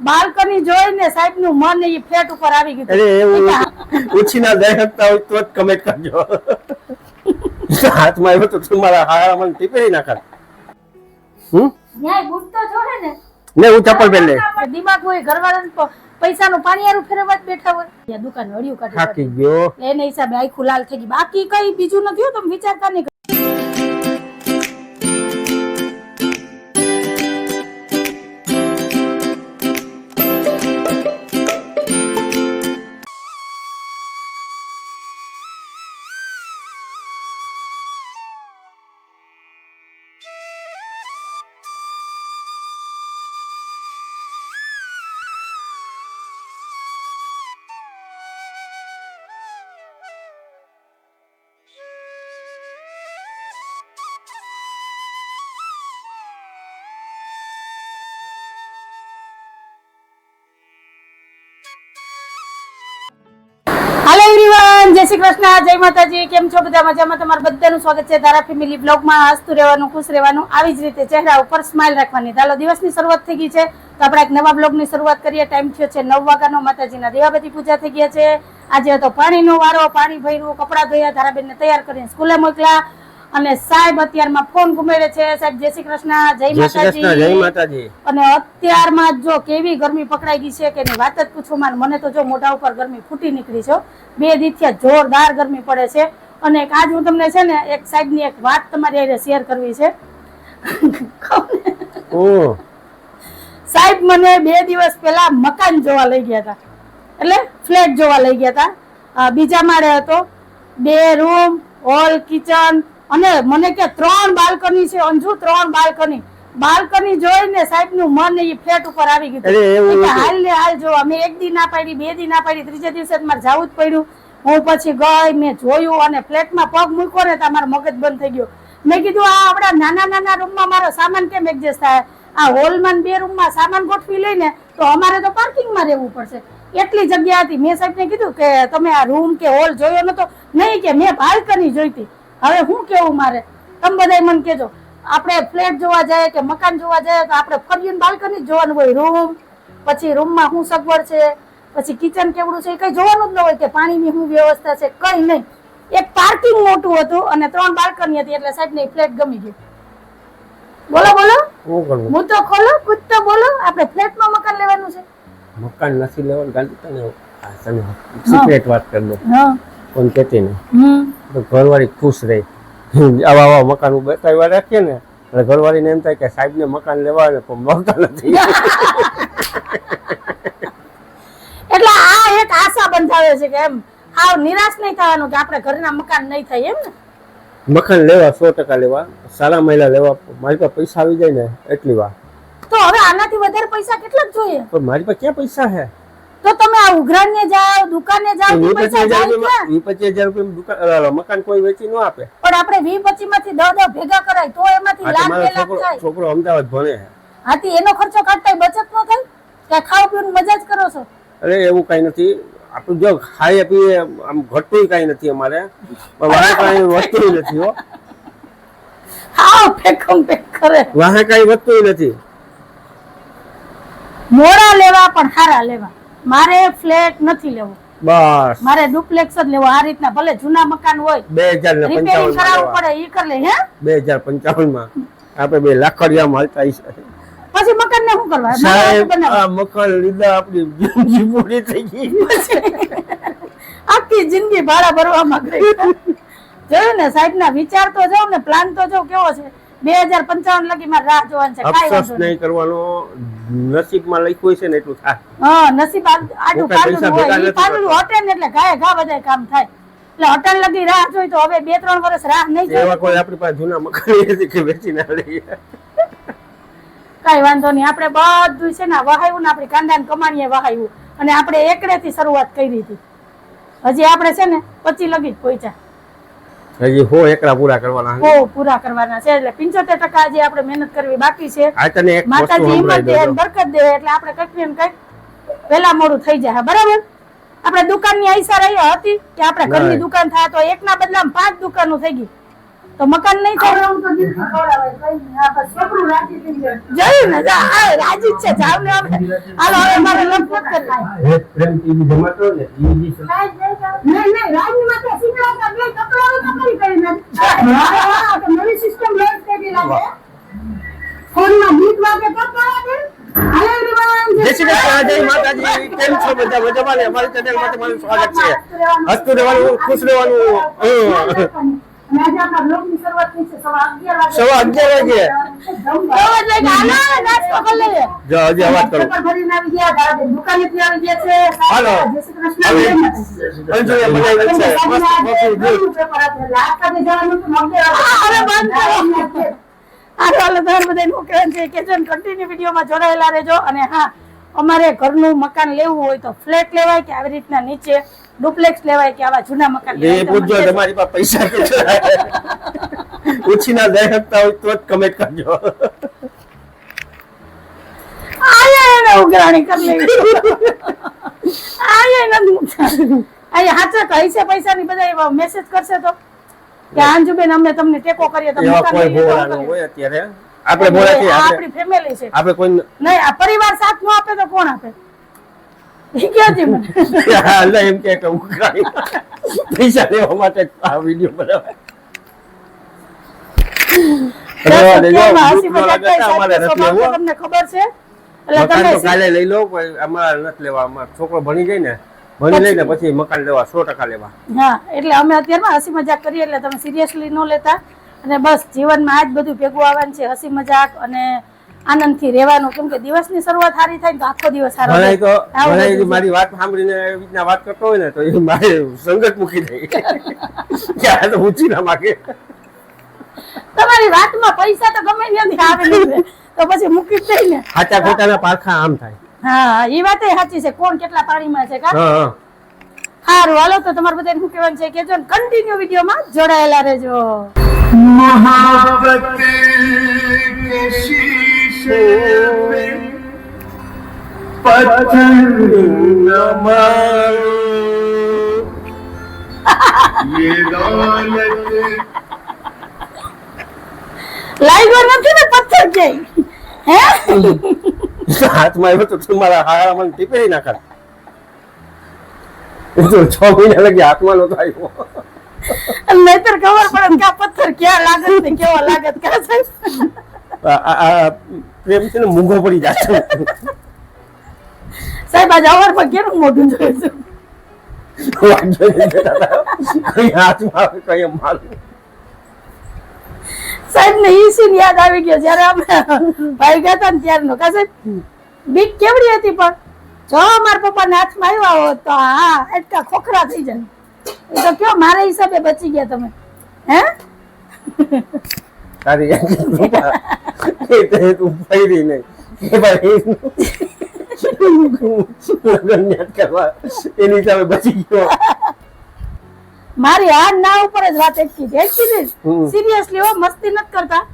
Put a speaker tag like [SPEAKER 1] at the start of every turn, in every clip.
[SPEAKER 1] Balcony જોઈને સાહેબ નું મન એ ફ્લેટ ઉપર આવી ગયું.
[SPEAKER 2] અરે એવું ઉછીના દઈ શકતા હોય તો જ કમેન્ટ કરજો. હાથમાં આવ્યો તો તમારા હારા મને ટીપી નાખા.
[SPEAKER 1] ન્યાય ગુસ્તો જોડે ને
[SPEAKER 2] હું ચપ્પલ પહેર લે.
[SPEAKER 1] દિમાગ હોય ઘરવાળાને પૈસાનું પાણીયારું ફેરવવા જ બેઠા હોય. ત્યાં દુકાન વળ્યું કાઢી
[SPEAKER 2] થાકી ગયો
[SPEAKER 1] એને હિસાબે આખું લાલ થઈ ગઈ. બાકી કઈ બીજું નથી. તમે વિચારતા નહીં. હાલો એવરીવન, જય શ્રી કૃષ્ણ, જય માતાજી. કેમ છો બધા? મજામાં? તમારું બધાનું સ્વાગત છે ધારા ફેમિલી બ્લોગમાં. હસતું રહેવાનું, ખુશ રહેવાનું, આવી જ રીતે ચહેરા ઉપર સ્માઇલ રાખવાની. ચાલો, દિવસની શરૂઆત થઈ ગઈ છે તો આપણે એક નવા બ્લોગની શરૂઆત કરીએ. ટાઈમ થયો છે 9 વાગ્યાનો. માતાજીના દીવાબત્તી પૂજા થઈ ગયા છે. આજે હતો પાણીનો વારો. પાણી ભર્યું, કપડાં ધોયા, ધારાબેનને તૈયાર કરીને સ્કૂલે મોકલા. અને સાહેબ અત્યારમાં ફોન ઘુમેડે છે. સાહેબ જય શ્રી કૃષ્ણ, જય માતાજી.
[SPEAKER 2] જય માતાજી.
[SPEAKER 1] અને અત્યારમાં જો કેવી ગરમી પકડાઈ ગઈ છે કે એની વાત જ પૂછો માં. મને તો જો મોઢા ઉપર ગરમી ફૂટી નીકળી છે. 2 દિવસથી જોરદાર ગરમી પડે છે. અને આજ હું તમને છે ને એક સાહેબની એક વાત તમારી હારે શેર કરવી છે. સાહેબ મને 2 દિવસ પહેલા મકાન જોવા લઈ ગયા હતા, એટલે ફ્લેટ જોવા લઈ ગયા હતા. બીજા માળે હતો, 2 રૂમ, હોલ, કિચન, અને મને કે 3 બાલ્કની છે. અંજુ 3 બાલ્કની. બાલ્કની જોઈને સાહેબ નું મન એ ફ્લેટ ઉપર આવી ગયું. હાલ ને હાલ જોવા. મેં 1 દી ના પાડી, 2 દી ના પાડી, ત્રીજે દિવસે મારે જવું જ પડ્યું. હું પછી ગઈ, મેં જોયું અને ફ્લેટમાં પગ મૂક્યો ને તો મારો મગજ બંધ થઈ ગયો. મેં કીધું આ આપડા નાના નાના રૂમમાં મારો સામાન કેમ એડજસ્ટ થાય? આ હોલમાં 2 રૂમમાં સામાન ગોઠવી લઈને તો અમારે તો પાર્કિંગમાં રહેવું પડશે. એટલી જગ્યા હતી. મેં સાહેબને કીધું કે તમે આ રૂમ કે હોલ જોયો નતો? નહીં કે મેં બાલ્કની જોઈતી. હવે હું કેવું મારે? તમે બધા મને કેજો. આપણે ફ્લેટ જોવા જાય કે મકાન જોવા જાય તો આપણે ફર્યું બાલ્કની જોવાનું હોય. રૂમ, પછી રૂમમાં શું સગવડ છે, પછી કિચન કેવડું છે, કઈ જોવાનું જ ન હોય કે પાણીની શું વ્યવસ્થા છે, કઈ નહીં. એક પાર્કિંગ મોટું હતું અને 3 બાલ્કની હતી. એટલે સાહેબ ને ફ્લેટ ગમી ગયું. બોલો બોલો, હું તો ખોલો, કુછ તો બોલો. આપણે ફ્લેટમાં મકાન લેવાનું છે.
[SPEAKER 2] મકાન નથી લેવાનું, ગાંધી તને સિક્રેટ વાત કરી દો. કોણ કહેતી નહીં તો ઘરવાળી ખુશ રહી. આવા મકાન બતાવ્યા રાખીએ ને એટલે ઘરવાળીને એમ થાય કે સાહેબ ને મકાન લેવા ને પણ મળતા નથી.
[SPEAKER 1] એટલે આ એક આશા બંધાવે છે કે એમ હાવ નિરાશ નહીં થવાનું કે આપણે ઘરના મકાન નહીં થાય. એમ ને
[SPEAKER 2] મકાન લેવા 100% લેવા, સારા મહિલા લેવા. મારી પાસે પૈસા આવી જાય ને એટલી વાર.
[SPEAKER 1] તો હવે આનાથી વધારે પૈસા કેટલા જોઈએ?
[SPEAKER 2] પણ મારી પાસે ક્યાં પૈસા હે?
[SPEAKER 1] તો તમે આ ઉઘરાણને જાઓ, દુકાને જાઓ,
[SPEAKER 2] 25,000 રૂપિયા મકાન કોઈ વેચી ન આપે.
[SPEAKER 1] પણ આપણે 20-25 માંથી 10 ભેગા કરાય તો એમાંથી લાખ થાય.
[SPEAKER 2] છોકરો અમદાવાદ ભણે છે.
[SPEAKER 1] હાથી એનો ખર્ચો કાઢતા બચત ન થાય કે ખાવ પીવાનું મજા જ કરો છો?
[SPEAKER 2] અરે એવું કઈ નથી. આપણે જો ખાઈએ પીએ આમ ઘટતું કઈ નથી અમારે. વાહે કઈ વધતું નથી. હો
[SPEAKER 1] હા, ફેકમ ફેક કરે.
[SPEAKER 2] વાહે કઈ વધતું નથી.
[SPEAKER 1] મોડા લેવા પણ સારા લેવા. મારે ફ્લેટ નથી લેવો,
[SPEAKER 2] બસ
[SPEAKER 1] મારે ડુપ્લેક્સ જ લેવો. આ રીતના ભલે જૂના મકાન હોય
[SPEAKER 2] 2055
[SPEAKER 1] કરાવવું પડે ઈ કરી લે. હે
[SPEAKER 2] 2055 માં આપણે 2 લાખડિયામાં હાલતા હશે.
[SPEAKER 1] પછી મકાન ને શું કરવા?
[SPEAKER 2] સાહેબ આ મકાન લીધા આપણી જિંદગી પૂરી થઈ ગઈ.
[SPEAKER 1] આખી જિંદગી ભાડા ભરવામાં ગઈ. જોયું ને સાહેબ ના વિચાર તો જો ને પ્લાન તો જો કેવો છે. 2055 લગી મારે રાહ જોવાની છે. કાઈ
[SPEAKER 2] અફસોસ નહીં કરવાનો. નસીબમાં લખ્યું છે ને એટલું થાય.
[SPEAKER 1] હા, નસીબ આડું પાડું હોય. ઈ પાડું હોટે ને એટલે ગાય ઘા બધા કામ થાય. એટલે હોટલ લગી રાહ જોઈ તો હવે 2-3 વર્ષ રાહ નહીં જોઈ.
[SPEAKER 2] એવા કોઈ આપણી પાસે જૂના મકાન નથી કે વેચી ના લઈએ.
[SPEAKER 1] કઈ વાંધો નહીં. આપણે બધું છે ને વહાયું ને આપણી કાંદાને કમાણીએ વહાયું. અને આપણે એકડેથી શરૂઆત કરી હતી. હજી આપણે છે ને 25 લગી જ પહોંચ્યા.
[SPEAKER 2] હજી 100 એકડા પૂરા કરવાના છે.
[SPEAKER 1] 100 પૂરા કરવાના છે. એટલે 75% હજી આપણે મહેનત કરવી બાકી છે.
[SPEAKER 2] આ તને એક વસ્તુ
[SPEAKER 1] માતાજી હિંમત
[SPEAKER 2] સંભળાઈ
[SPEAKER 1] દે,
[SPEAKER 2] દઉં.
[SPEAKER 1] બરકત દે. એટલે આપણે કંઈક ને કંઈક વેલા મોડું થઈ જાય. બરાબર? આપણે દુકાનની આઈસા રહી હતી કે આપણે ઘરની દુકાન થાય તો એકના બદલામાં 5 દુકાનો થઈ ગઈ. તો મકાન નહીં થાય. જોયું ને રાજી જ છે જાવ ને હવે. હાલો હવે મારે લપ મત કરતા.
[SPEAKER 2] પ્રેમથી ઈ જમાતો ને ઈ
[SPEAKER 1] નહીં રાજની માથે સિંગડા બે કપડાઓ તો કરી કરી નથી. તો નવી સિસ્ટમ લોન્ચ કરી લાગે. ફોનમાં ગીત વાગે તો કરે. હાલો એવરીવન,
[SPEAKER 2] જય શ્રી કૃષ્ણ, જય માતાજી. કેમ છો બધા? મજામાં ને? અમારી ચેનલ માં તમારું સ્વાગત છે. હસતું રહેવાનું, ખુશ રહેવાનું.
[SPEAKER 1] આજે આપણા બ્લોગની શરૂઆત થઈ છે સવા 11
[SPEAKER 2] સવા 11 વાગે.
[SPEAKER 1] એટલે હાલો નાસ્તો કરી લઈએ.
[SPEAKER 2] જો હજી અવાજ કરો.
[SPEAKER 1] પેપર ભરીને આવી ગયા, દાદા દુકાનેથી આવી ગયા છે.
[SPEAKER 2] હાલો.
[SPEAKER 1] જય શ્રી કૃષ્ણ.
[SPEAKER 2] અંજુએ બનાવી છે મસ્ત કોફી દૂધ.
[SPEAKER 1] પેપર આપે લાસ્ટ જવાનું તો મગે અરે બંધ કરો. હાલો દર બધાને મોકલન છે કે જન કન્ટિન્યુ વિડિયોમાં જોડાયેલા રહેજો. અને હા, અમારે ઘરનું મકાન લેવું હોય તો ફ્લેટ લેવાય કે આવી રીતના નીચે ડુપ્લેક્સ લેવાય કે આવા જૂના મકાન
[SPEAKER 2] એ પૂછજો તમારી પાસે પૈસા કેટલા ઉછીના દઈ શકતા હોય તો જ કમેન્ટ કરજો.
[SPEAKER 1] આયા એને ઉઘરાણી કરી લેવી. આયા નથી આયા હાચા કહી છે પૈસાની બધા મેસેજ કરશે તો કે અંજુબેન અમને તમને ટેકો કરીએ તો
[SPEAKER 2] એવા
[SPEAKER 1] મકાન
[SPEAKER 2] કોઈ
[SPEAKER 1] લઈએ તો
[SPEAKER 2] બોલા ન હોય અત્યારે. આપણે બોલા છીએ,
[SPEAKER 1] આપણી ફેમિલી છે.
[SPEAKER 2] આપણે કોઈ
[SPEAKER 1] નહીં આ પરિવાર સાથ નો આપે તો કોણ આપે? ઈ ક્યાં છે મને?
[SPEAKER 2] અલ્લાહ એમ કે ઉઘરાણી પૈસા લેવા માટે આ વિડિયો બનાવે.
[SPEAKER 1] તમને ખબર છે એટલે
[SPEAKER 2] મકાન
[SPEAKER 1] તમે
[SPEAKER 2] તો કાલે લઈ લો, પણ અમારે નથી લેવા. અમારો છોકરો ભણી જાય ને, ભણી લઈને પછી મકાન લેવા 100% લેવા.
[SPEAKER 1] હા, એટલે અમે અત્યારમાં હસી મજાક કરીએ એટલે તમે સિરિયસલી ન લેતા. અને બસ જીવનમાં આ જ બધું ભેગું આવવાનું છે, હસી મજાક અને આનંદથી રહેવાનું. કેમ કે દિવસની શરૂઆત સારી થાય ને તો આખો દિવસ સારો
[SPEAKER 2] ભણાઈ તો
[SPEAKER 1] આવું
[SPEAKER 2] ભણાઈ
[SPEAKER 1] બધું
[SPEAKER 2] મારી વાત સાંભળીને એવી રીતના વાત કરતો હોય ને તો એ મારે સંગત મૂકી દે કે આ તો ઊંચી ના માગે.
[SPEAKER 1] તમારી વાતમાં પૈસા તો ગમે ત્યાંથી આવે ને તો પછી મૂકી જ દઈ ને.
[SPEAKER 2] સાચા ખોટાના પારખા આમ થાય.
[SPEAKER 1] હા, એ વાત સાચી છે. કોણ કેટલા પાણીમાં છે કા?
[SPEAKER 2] હા.
[SPEAKER 1] સારું, હાલો તો તમારે બધાને શું કહેવાનું છે કે જો કન્ટિન્યુ વિડીયોમાં જોડાયેલા રહેજો.
[SPEAKER 3] महावत के शीशे में पत्थर न मारो, ये दौलत
[SPEAKER 1] લાગ્યો નથી ને પથ્થર કે હે?
[SPEAKER 2] હાથમાં આવ્યો તો તમારા હારામાં ટીપેરી નાખે. એ તો 6 મહિના લગી હાથમાં નતો આવ્યો.
[SPEAKER 1] નહીતર ખબર પડે કે આ પથ્થર ક્યાં લાગત ને કેવો લાગત કા સાહેબ.
[SPEAKER 2] આ પ્રેમ છે ને મૂંગો પડી જાય.
[SPEAKER 1] સાહેબ આજ અવારમાં કેનું મોઢું જોયું છું.
[SPEAKER 2] કઈ હાથમાં આવે કઈ મારું.
[SPEAKER 1] સાહેબ ને ઈ સીન યાદ આવી ગયો જયારે અમે ભાઈ ગયા હતા ને ત્યારનો કા સાહેબ. બીક કેવડી હતી પણ જો મારા પપ્પાને હાથમાં આવ્યા હોત તો હા એટલા ખોખરા થઈ જાય. એ તો કયો મારા હિસાબે બચી ગયા તમે હે?
[SPEAKER 2] તારી તું ફરી નહીં એ ભાઈ લગ્ન યાદ કરવા એની સામે બચી ગયો.
[SPEAKER 1] મારી આ ના ઉપર જ વાત એટલી સિરિયસલી હો, મસ્તી નથી કરતા.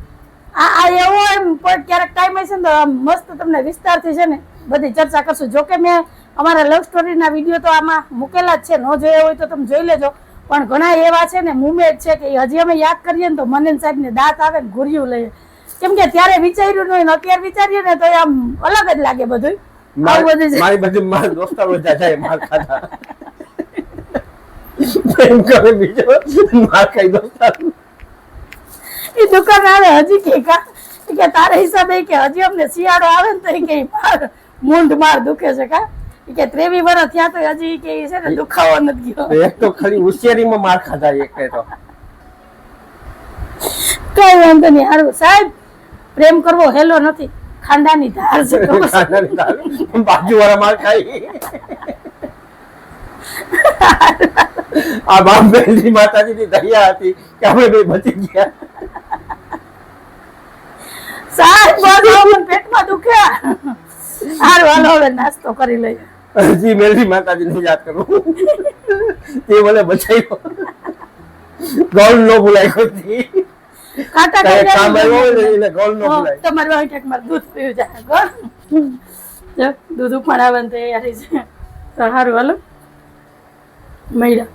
[SPEAKER 1] આ એવો એમ પણ ક્યારેક ટાઈમ હશે ને તો મસ્ત તમને વિસ્તારથી છે ને બધી ચર્ચા કરશું. જોકે મેં અમારા લવ સ્ટોરીના વિડીયો તો આમાં મૂકેલા જ છે, ન જોયા હોય તો તમે જોઈ લેજો. પણ ઘણા એવા છે ને મુમેન્ટ છે કે હજી અમે યાદ કરીએ ને તો મને સાહેબ ને દાંત આવે ને ઘૂર્યું લઈએ. કેમ કે ત્યારે વિચાર્યું નહીં, અત્યારે વિચારીએ ને તો આમ અલગ જ લાગે બધું.
[SPEAKER 2] મારી બધી મારા દોસ્તારો જાય માર ખાતા એમ કરે બીજો માર ખાઈ દોસ્તાર.
[SPEAKER 1] એ દુકાન આવે હજી કે તારા હિસાબે કે હજી અમને શિયાળો આવે ને તો કે મૂંઢ માર દુખે છે કા કે 23 વર્ષ થયા તો હજી કે છે ને દુખાવો નથી ગયો.
[SPEAKER 2] એક તો ખાલી હોશિયારીમાં માર ખાધા એક તો
[SPEAKER 1] કઈ વાંધો નહીં. હારું સાહેબ, પ્રેમ કરવો હેલો નથી, ખાંડાની ધાર છે.
[SPEAKER 2] બાજુ વાળા માર ખાઈ. આ બાંબેલી માતાજીની દયા હતી કે અમે બે બચી ગયા.
[SPEAKER 1] સાહેબ બધું પેટમાં દુખ્યા. હારું હાલો હવે નાસ્તો કરી લઈએ.
[SPEAKER 2] હજી મેલડી માતાજીને યાદ કરું, તે મને બચાવ્યો. ગોળ નો ભૂલાયો હતી.
[SPEAKER 1] કાંટા
[SPEAKER 2] કામ આવ્યો હોય ને એને ગોળ નો ભૂલાય.
[SPEAKER 1] તમારે વાંહે ક્યાંક મારે દૂધ પીવું જાય. ગોળ જો દૂધ ઉપાડવાની તૈયારી છે. તો હારું હાલો મળ્યા.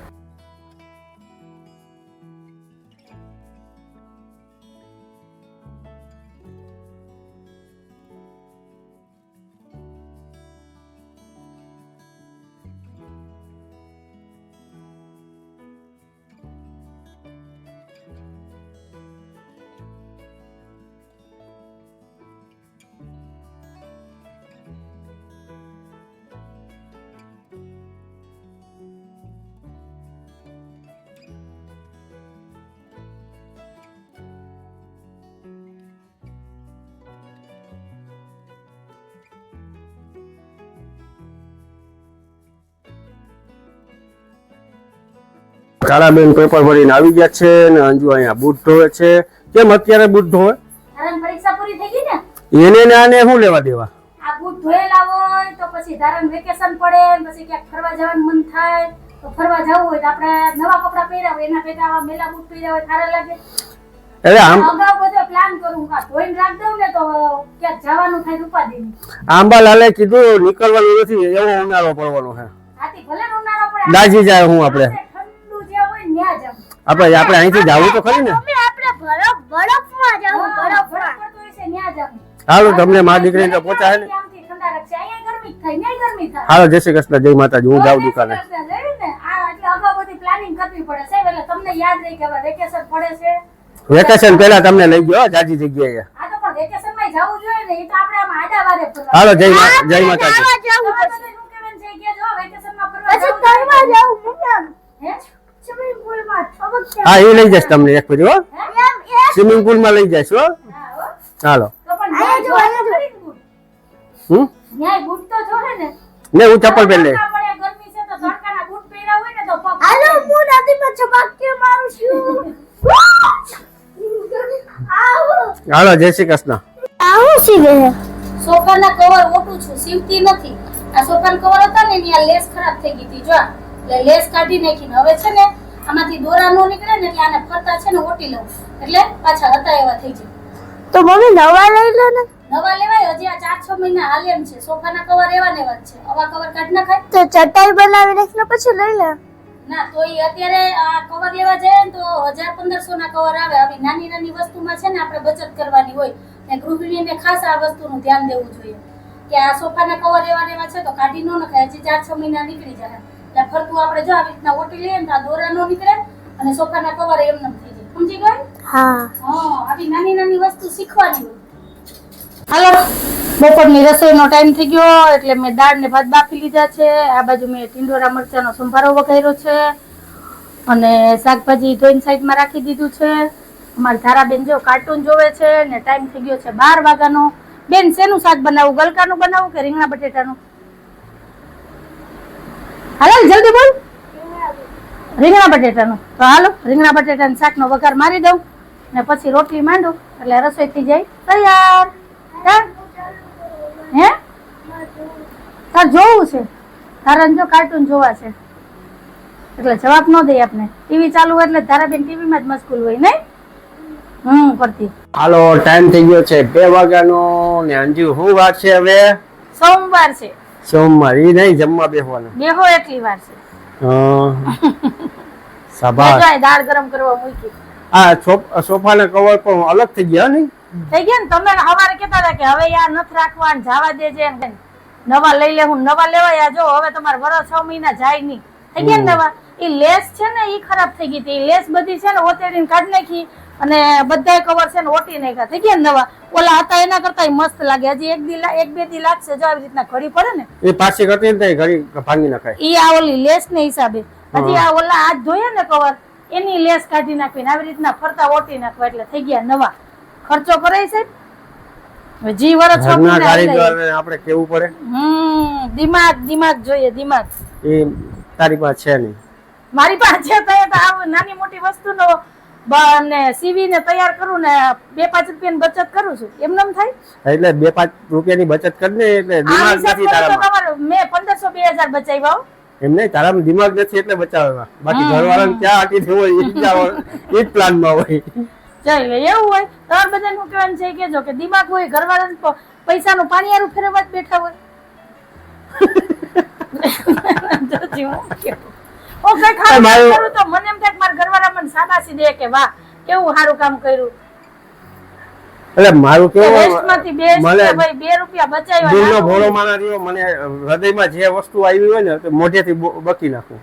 [SPEAKER 2] તારાબેન પેપર ભરીને આવી ગયા છે ને અંજુ અહીંયા બૂટ ધોવે છે. કેમ અત્યારે બૂટ ધોવે?
[SPEAKER 1] ધારણ પરીક્ષા પૂરી થઈ ગઈ ને,
[SPEAKER 2] એને ને આને શું લેવા દેવા?
[SPEAKER 1] આ બૂટ ધોયેલા હોય તો પછી ધારણ વેકેશન પડે ને પછી ક્યાંક ફરવા જવાનું મન થાય તો ફરવા જવું હોય તો આપણે નવા કપડા પહેર્યા હોય એના ભેગા આવા મેલા બૂટ પહેર્યા હોય સારા લાગે.
[SPEAKER 2] એટલે આમ
[SPEAKER 1] અગાઉ બધો પ્લાન કરું આ ધોઈને રાખ દઉં ને તો ક્યાંક જવાનું થાય ઉપાધિ નહીં.
[SPEAKER 2] આંબાલાલે કીધું નીકળવાનું નથી, એવો ઉનાળો પડવાનો છે.
[SPEAKER 1] આથી ભલે ઉનાળો પડે
[SPEAKER 2] દાજી જાય હું આપણે
[SPEAKER 1] ઠંડુ જે હોય ને ત્યાં જાવ.
[SPEAKER 2] આપણે અહીંથી જાવું તો ખરી ને.
[SPEAKER 1] આપણે બરફમાં જાવું, બરફ પડતો હોય છે ત્યાં જાવું.
[SPEAKER 2] હાલો તમને મારી દીકરીને તો પહોંચાય ને.
[SPEAKER 1] ત્યાંથી ઠંડા રાખશે, અહીંયા ગરમી જ થાય, ત્યાં ગરમી થાય.
[SPEAKER 2] હાલો જય શ્રી કૃષ્ણ, જય માતાજી. હું જાઉં દુકાને.
[SPEAKER 1] અગાઉ બધી પ્લાનિંગ કરવી પડે સાહેબ, એટલે તમને યાદ રહી કે હવે વેકેશન પડે છે.
[SPEAKER 2] વેકેશન પહેલા તમને લઈ ગયો જાજી જગ્યાએ.
[SPEAKER 1] આ તો પણ વેકેશન માં જવું જોઈએ ને, એ તો આપણે આમ આડા વારે ફરવા.
[SPEAKER 2] હાલો જય માતાજી.
[SPEAKER 1] તમારે બધે શું કહેવાનું છે કે જો વેકેશન માં ફરવા જાવું હે સ્વિમિંગ પૂલ માં છબક.
[SPEAKER 2] હા એ લઈ જઈશ તમને એક ફેરી હો. સ્વિમિંગ પુલ માં લઈ જઈશ હો.
[SPEAKER 1] હા હો.
[SPEAKER 2] હાલો.
[SPEAKER 1] તો પણ ન્યાય જો ન્યાય બૂટ તો જોડે ને.
[SPEAKER 2] ને હું ચપ્પલ પહેર લે.
[SPEAKER 1] ગરમી છે તો તડકાના બૂટ પહેર્યા હોય ને તો પગ. હાલો હું નદીમાં છબક મારું છું.
[SPEAKER 2] હાલો જય શ્રી કૃષ્ણ.
[SPEAKER 1] આવું સીવે સોફાના કવર ઓટું છું, સીવતી નથી. આ સોફાના કવર હતા ને ત્યાં લેસ ખરાબ થઈ ગઈ હતી જો, એટલે લેસ કાઢી નાખીને હવે છે ને આમાંથી દોરા નો નીકળે ને એટલે આને ફરતા છે ને ઓટી લઉં એટલે પાછા હતા એવા થઈ જાય.
[SPEAKER 4] તો મમ્મી નવા લઈ લો ને.
[SPEAKER 1] નવા લેવાય હજી આ 4-6 મહિના હાલે એમ છે. સોફાના કવર એવા ને એવા જ છે, આવા કવર કાઢ નાખાય
[SPEAKER 4] તો ચટાઈ બનાવી નાખીને પછી લઈ લે.
[SPEAKER 1] ના તો ઈ અત્યારે આ કવર લેવા જાય ને તો 1000-1500 ના કવર આવે. આવી નાની નાની વસ્તુમાં છે ને આપણે બચત કરવાની હોય ને ગૃહિણીને ખાસ આ વસ્તુનું ધ્યાન દેવું જોઈએ કે આ સોફાના કવર લેવા છે તો કાઢી ન નખાય, હજી 4-6 મહિના નીકળી જાય એટલે ફરતું આપણે જો આવી રીતના ઓટી લઈએ ને તો આ દોરા નો નીકળે અને સોફાના કવર એમને થઈ જાય. સમજી ગઈ?
[SPEAKER 4] હા
[SPEAKER 1] આવી નાની નાની વસ્તુ શીખવાની હોય. હાલો બપોરની રસોઈનો ટાઈમ થઈ ગયો એટલે મેં દાળ ને ભાત બાફી લીધા છે. આ બાજુ મેં ટીંડોરા મરચાનો સંભારો વઘાર્યો છે અને શાકભાજી ધોઈને સાઈડમાં રાખી દીધું છે. અમારી ધારાબેન જો કાર્ટૂન જોવે છે ને ટાઈમ થઈ ગયો છે 12 વાગ્યાનો. બેન શેનું શાક બનાવું, ગલકાનું બનાવું કે રીંગણા બટેટાનું? હાલો જલ્દી બોલ. રીંગણા બટેટાનું. તો હાલો રીંગણા બટેટાના શાકનો વઘાર મારી દઉં ને પછી રોટલી માંડું એટલે રસોઈ થઈ જાય તૈયાર. હે તાર જોવું છે? તારા જો કાર્ટૂન જોવા છે એટલે જવાબ ન દે આપને. ટીવી ચાલુ હોય એટલે ધારાબેન ટીવી માં જ મશગુલ હોય નહીં કરતી.
[SPEAKER 2] હાલો ટાઈમ થઈ ગયો છે 2 વાગ્યાનો ને અંજુ શું વાર છે હવે?
[SPEAKER 1] સોમવાર છે.
[SPEAKER 2] સોમવાર ઈ નહીં જમવા બેસવાનું.
[SPEAKER 1] બેહો એટલી વાર છે.
[SPEAKER 2] સભા
[SPEAKER 1] દાળ ગરમ કરવા મૂકી.
[SPEAKER 2] આ સોફાના કવર પણ અલગ થઈ ગયા નહીં
[SPEAKER 1] થઈ ગયા ને? તમે સવારે કહેતા હતા કે હવે યાર નથી રાખવા ને જવા દેજે, નવા લઈ લે. હું નવા લેવાયા જો હવે તમારે વર્ષ 6 મહિના જાય નહીં. થઈ ગયા ને નવા? એ લેસ છે ને એ ખરાબ થઈ ગઈ હતી. લેસ બધી છે ને ઓતેડીને કાઢી નાખી અને બધા કવર છે ને ઓટી નાખ્યા. થઈ ગયા ને નવા? ઓલા હતા એના કરતા મસ્ત લાગે. હજી 1-2 દી લાગશે જો આવી રીતના ઘડી પડે ને
[SPEAKER 2] એ પાછી કરતી ને ઘડી ભાંગી નખાય.
[SPEAKER 1] ઈ આ ઓલી લેસ ને હિસાબે હજી આ ઓલા હાથ ધોયા ને કવર એની લેસ કાઢી નાખીને આવી રીતના ફરતા ઓટી નાખવા એટલે થઈ ગયા નવા. ખર્ચો કરાય સાહેબ? જી વર્ષ
[SPEAKER 2] આપણે કેવું પડે.
[SPEAKER 1] દિમાગ જોઈએ દિમાગ.
[SPEAKER 2] એ તારી પાસે છે નહીં.
[SPEAKER 1] મારી પાસે છે તો નાની મોટી વસ્તુનો સીવીને તૈયાર કરું ને 2-5 રૂપિયાની બચત કરું છું. એમને એમ થાય
[SPEAKER 2] એટલે 2-5 રૂપિયાની બચત કરીને એટલે દિમાગ નથી તારામાં.
[SPEAKER 1] મેં 1500-2000 બચાવ્યા.
[SPEAKER 2] એમ નહીં તારામાં દિમાગ નથી એટલે બચાવવા. બાકી ઘરવાળાને ક્યાં આટી દેવું હોય એ જ પ્લાનમાં હોય.
[SPEAKER 1] ચાલે એવું હોય તમારે બધાને શું કહેવાનું છે કેજો કે દિમાગ હોય ઘરવાળાને પૈસાનું પાણીયારું ફેરવવા જ બેઠા હોય. તો મને એમ થાય મારા ઘરવાળા મને શાબાશી દે કે વાહ કેવું સારું કામ કર્યું.
[SPEAKER 2] એટલે મારું કેવું
[SPEAKER 1] વેસ્ટમાંથી ભાઈ 2 રૂપિયા બચાવ્યા.
[SPEAKER 2] દિલનો ભોળો માણસ રહ્યો. મને હૃદયમાં જે વસ્તુ આવી હોય ને મોઢેથી બકી નાખું.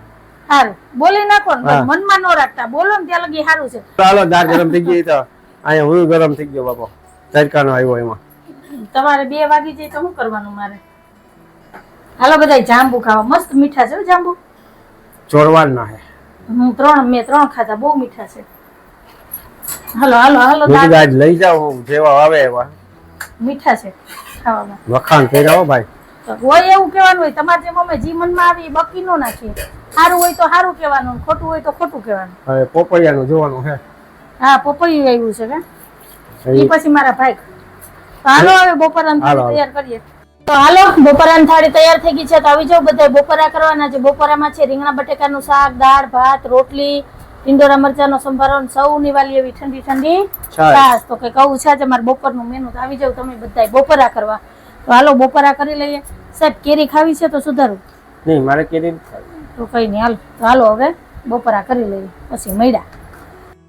[SPEAKER 1] હારું બોલી નાખો ને મનમાં ન રાખતા. બોલો ને ત્યાં લગી સારું છે.
[SPEAKER 2] ચાલો દાળ ગરમ થઈ ગઈ તો અહીંયા હું ગરમ થઈ ગયો બાપો. તડકાનો આવ્યો એમાં.
[SPEAKER 1] તમારે 2 વાગી જાય તો શું કરવાનું મારે? હાલો બધા જાંબુ ખાવા. મસ્ત મીઠા છે જાંબુ.
[SPEAKER 2] ચોરવાડ ના હે.
[SPEAKER 1] મેં 3 ખાધા બહુ મીઠા છે. હાલો
[SPEAKER 2] લઈ જાઓ જેવા આવે એવા
[SPEAKER 1] મીઠા છે ખાવામાં.
[SPEAKER 2] વખાણ કર્યા હો ભાઈ.
[SPEAKER 1] તો હોય એવું કહેવાનું હોય તમારે જેમ અમે જી મનમાં આવી બકી નો નાખીએ. સારું હોય તો સારું કહેવાનું, ખોટું હોય તો ખોટું કહેવાનું.
[SPEAKER 2] હવે પોપૈયાનું જોવાનું છે.
[SPEAKER 1] હા પોપૈયું આવ્યું છે કે ઈ પછી મારા ભાઈ. તો હાલો હવે બપોરાની થાળી તૈયાર કરીએ. તો હાલો બપોરાની થાળી તૈયાર થઈ ગઈ છે. તો આવી જાવ બધા બપોરા કરવાના છે. બપોરામાં છે રીંગણા બટેકાનું શાક, દાળ ભાત, રોટલી, ટીંડોરા મરચાંનો સંભારો, સૌની વાલી એવી ઠંડી ઠંડી છાશ. તો કઈ કહું છે આજે મારે બપોરનું મેનુ. તો આવી જાવ તમે બધા બપોરા કરવા. તો હાલો બપોરા કરી લઈએ. સાહેબ કેરી ખાવી છે તો સુધારું?
[SPEAKER 2] નહીં મારે કેરી
[SPEAKER 1] તો કઈ નહીં હાલો. તો હાલો હવે બપોરા કરી લઈએ પછી મળ્યા.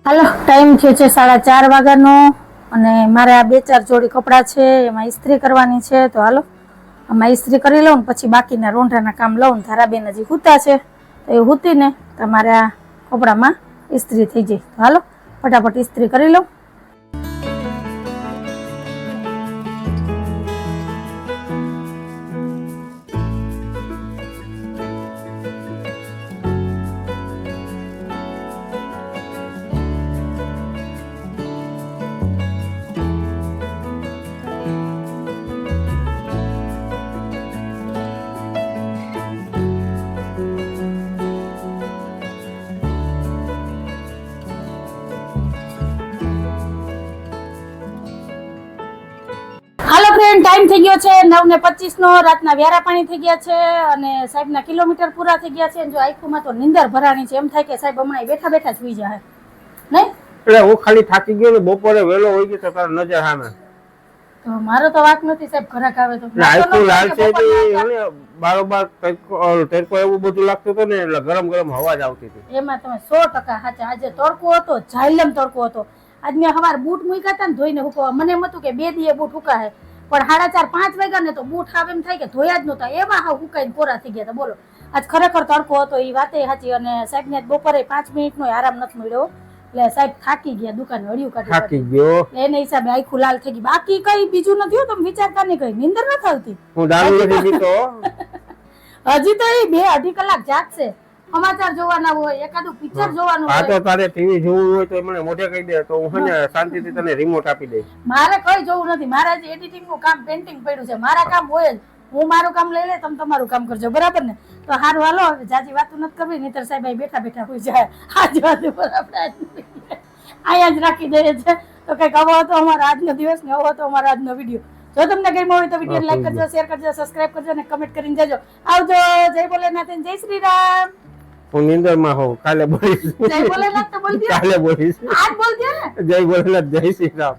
[SPEAKER 1] હાલો ટાઈમ થયો છે 4:30 વાગ્યાનો અને મારે આ 2-4 જોડી કપડાં છે એમાં ઇસ્ત્રી કરવાની છે. તો હાલો આમાં ઇસ્ત્રી કરી લઉં ને પછી બાકીના રોંઢાના કામ લઉં. ધારાબેન હજી હૂતા છે તો એ હૂતીને તમારે આ કપડામાં ઇસ્ત્રી થઈ જાય. તો હાલો ફટાફટ ઇસ્ત્રી કરી લઉં. હાલો ફ્રેન્ડ ટાઈમ થઈ ગયો છે 9:25 નો. રાતના વ્યારા પાણી થઈ ગયા છે અને સાહેબના કિલોમીટર પૂરા થઈ ગયા છે. જો આંખોમાં તો નીંદર ભરાણી છે. એમ થાય કે સાહેબ હમણાં બેઠા બેઠા સુઈ જાય નહીં.
[SPEAKER 2] એટલે હું ખાલી થાકી ગયો ને બપોરે વહેલો હોય ગયો તો તાર નજર સામે.
[SPEAKER 1] તો મારો તો વાત નથી સાહેબ ઘરાક આવે તો
[SPEAKER 2] આખું લાલ છે એટલે બારોબાર તડકો એવું બધું લાગતું હતું ને એટલે ગરમ ગરમ હવા જ આવતી હતી.
[SPEAKER 1] એમાં તમે 100% સાચા. આજે તડકો હતો, ઝાયલમ તડકો હતો. આજ મેં સવાર બૂટ મૂક્યા હતા ને ધોઈને હુકવા. મને એમ હતું કે 2 દીએ બૂટ હુકાય પણ 4:30-5 વાગ્યા ને તો બૂટ આવે એમ થાય કે ધોયા જ નહોતા. એવા હા હુકાઈને કોરા થઈ ગયા હતા. બોલો આજ ખરેખર તડકો હતો એ વાતે સાચી. અને સાહેબ ને બપોરે 5 મિનિટનો આરામ નથી મળ્યો એટલે સાહેબ થાકી ગયા. દુકાને હળિયું
[SPEAKER 2] થાકી ગયો
[SPEAKER 1] એને હિસાબે આખું લાલ થઈ ગઈ. બાકી કઈ બીજું નથી. તમે વિચારતા નહીં કઈ નીંદર નથી આવતી.
[SPEAKER 2] હું દારૂ નથી પીતો
[SPEAKER 1] હજી તો એ 2-2.5 કલાક જાગશે. સમાચાર જોવાના હોય, એકાદું પિક્ચર જોવાનું
[SPEAKER 2] આ
[SPEAKER 1] હોય.
[SPEAKER 2] તો તારે ટીવી જોવું હોય તો મને મોઢે કહી દે તો હું છે ને શાંતિથી તને રિમોટ આપી દઈશ.
[SPEAKER 1] મારે કઈ જોવું નથી. મારે જે એડિટિંગ નું કામ પેન્ટિંગ પડ્યું છે. મારા કામ હોય જ. હું મારું કામ લઈ લે, તમે તમારું કામ કરજો. બરાબર ને? તો સારું હાલો હવે જાજી વાતું નથી કરવી નહીતર સાહેબ અહીં બેઠા બેઠા હોઈ જાય. આજ વાત ઉપર આપણે અહીંયા જ રાખી દઈએ છે. તો કઈક આવો હતો અમારો આજનો દિવસ ને આવો હતો અમારો આજનો વિડીયો. જો તમને ગમ્યો હોય તો વિડીયો લાઈક કરજો, શેર કરજો, સબસ્ક્રાઇબ કરજો અને કમેન્ટ કરીને જજો. આવજો. જય ભોલેનાથ, જય શ્રી રામ.
[SPEAKER 2] હું નિંદરમાં હોઉં. કાલે બોલીશ.
[SPEAKER 1] જય ભોલેનાથ તો બોલ દે.
[SPEAKER 2] કાલે બોલીશ.
[SPEAKER 1] આજ બોલ દે ને.
[SPEAKER 2] જય ભોલેનાથ, જય શ્રી રામ.